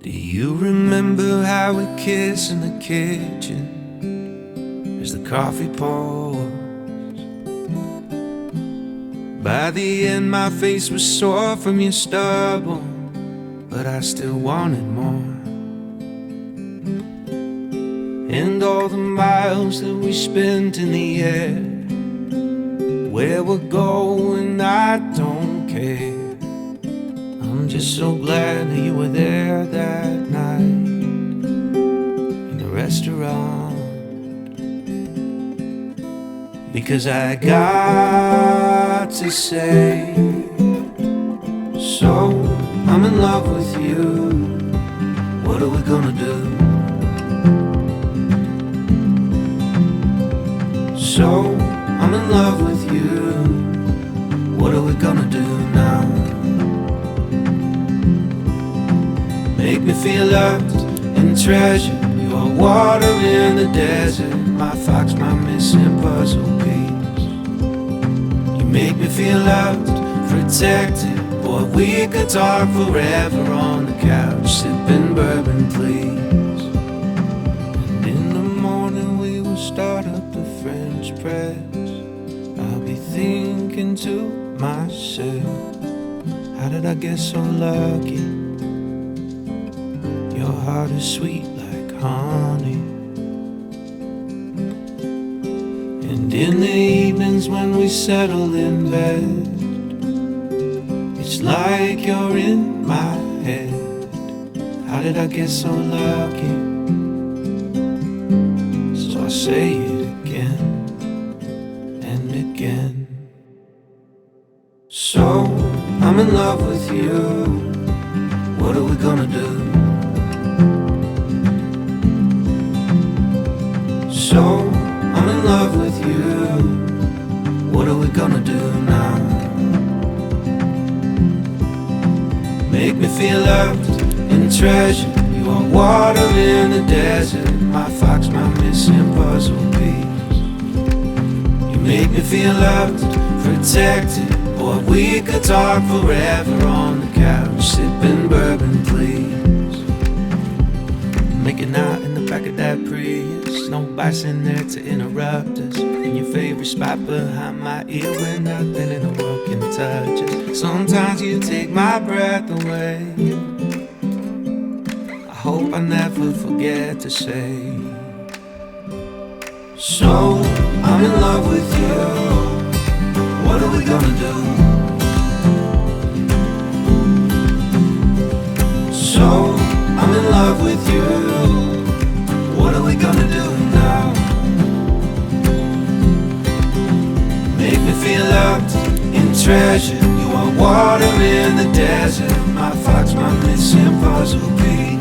Do you remember how we kissed in the kitchen as the coffee pours? By the end my face was sore from your stubble, but I still wanted more. And all the miles that we spent in the air, where we're going I don't care. I'm just so glad that you were there that night in the restaurant, because I got to say, so I'm in love with you, what are we gonna do? So I'm in love with you, what are we gonna do now? Make me feel loved and treasured. You are water in the desert, my fox, my missing puzzle piece. You make me feel loved, protected. Boy, we could talk forever on the couch, sipping bourbon, please. And in the morning we will start up the French press. I'll be thinking to myself, how did I get so lucky? Your heart is sweet like honey. And in the evenings when we settle in bed, it's like you're in my head. How did I get so lucky? So I say it again and again. So I'm in love with you, what are we gonna do? So I'm in love with you, what are we gonna do now? Make me feel loved and treasured. You are water in the desert, my fox, my missing puzzle piece. You make me feel loved, protected. Boy, we could talk forever on the couch, sipping bourbon, please. Making out in the back of that Prius, no bikes in there to interrupt us. In your favorite spot behind my ear where nothing in the world can touch us. Sometimes you take my breath away. I hope I never forget to say, so I'm in love with you, what are we gonna do? So I'm in love with you, what are we gonna do now? Make me feel loved and treasured. You are water in the desert, my fox, my missing puzzle piece.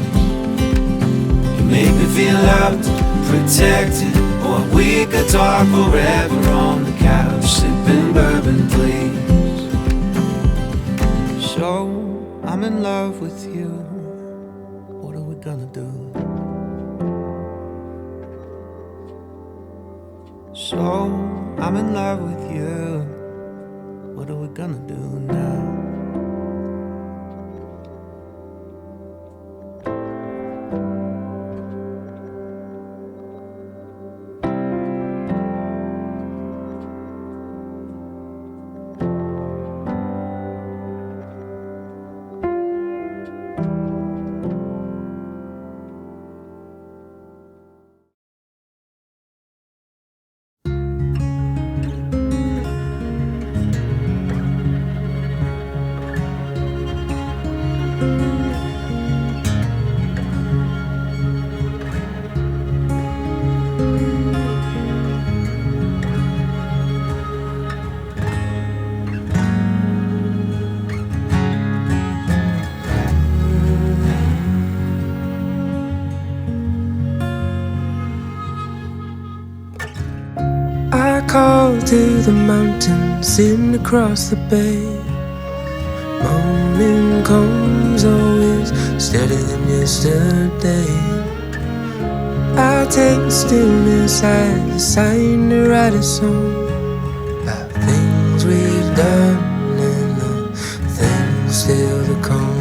You make me feel loved, protected. Or we could talk forever on the couch, sipping bourbon, please. So I'm in love with you, what are we gonna do? So I'm in love with you, what are we gonna do now? Call to the mountains sitting across the bay. Morning comes always steadier than yesterday. I'll take the stillness as a sign to write a song about things we've done and the things still to come.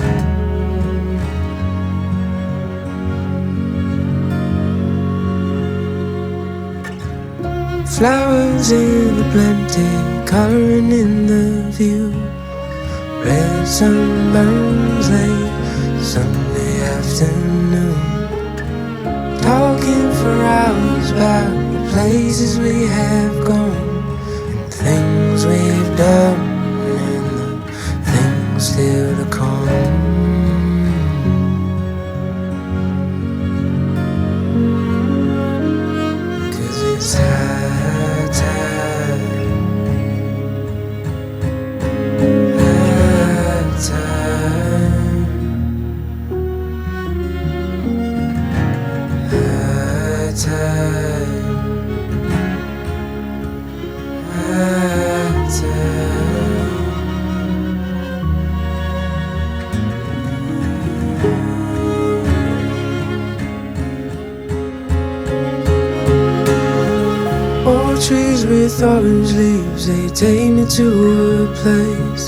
flowers in the plenty, coloring in the view. Red sunburns late Sunday afternoon, talking for hours about the places we have gone, and things we've done, and the things still to come. 'Cause it's high tide, high tide, high tide, high tide. Old trees with orange leaves, they take me to a place.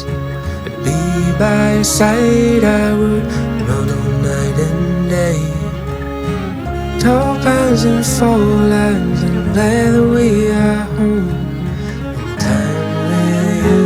To be by your side, I would run all night and day. Tall pines and fall lines, I'm glad that we are home. And time with you